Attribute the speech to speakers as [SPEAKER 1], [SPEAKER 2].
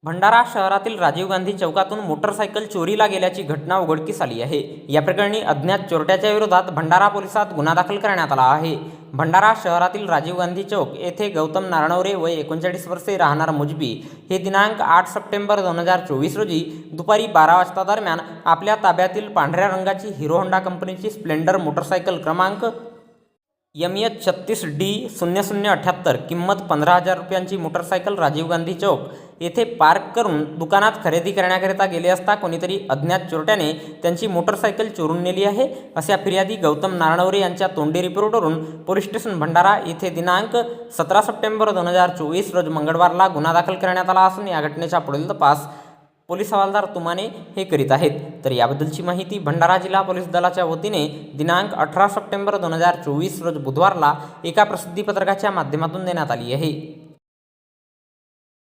[SPEAKER 1] भंडारा शहरातील राजीव गांधी चौकातून मोटरसायकल चोरीला गेल्याची घटना उघडकीस आली आहे। या प्रकरणी अज्ञात चोरट्याच्या विरोधात भंडारा पोलिसात गुन्हा दाखल करण्यात आला आहे। भंडारा शहरातील राजीव गांधी चौक येथे गौतम नारनवरे वय 39 वर्षे राहणार मुजबी हे दिनांक 8 सप्टेंबर 2024 रोजी दुपारी 12 वाजता दरम्यान आपल्या ताब्यातील पांढऱ्या रंगाची हिरो होंडा कंपनीची स्प्लेंडर मोटरसायकल क्रमांक MH36D0078 किंमत 15,000 रुपयांची मोटरसायकल राजीव गांधी चौक येथे पार्क करून दुकानात खरेदी करण्याकरिता गेले असता कोणीतरी अज्ञात चोरट्याने त्यांची मोटरसायकल चोरून नेली आहे, अशा फिर्यादी गौतम नारनवरे यांच्या तोंडी रिपोर्टवरून पोलीस स्टेशन भंडारा येथे दिनांक 17 सप्टेंबर 2024 रोज मंगळवारला गुन्हा दाखल करण्यात आला असून या घटनेचा पुढील तपास पोलीस हवालदार तुमाने हे करीत आहेत। तर याबद्दलची माहिती भंडारा जिल्हा पोलीस दलाच्या वतीने दिनांक 18 सप्टेंबर 2024 रोज बुधवारला एका प्रसिद्धीपत्रकाच्या माध्यमातून देण्यात आली आहे।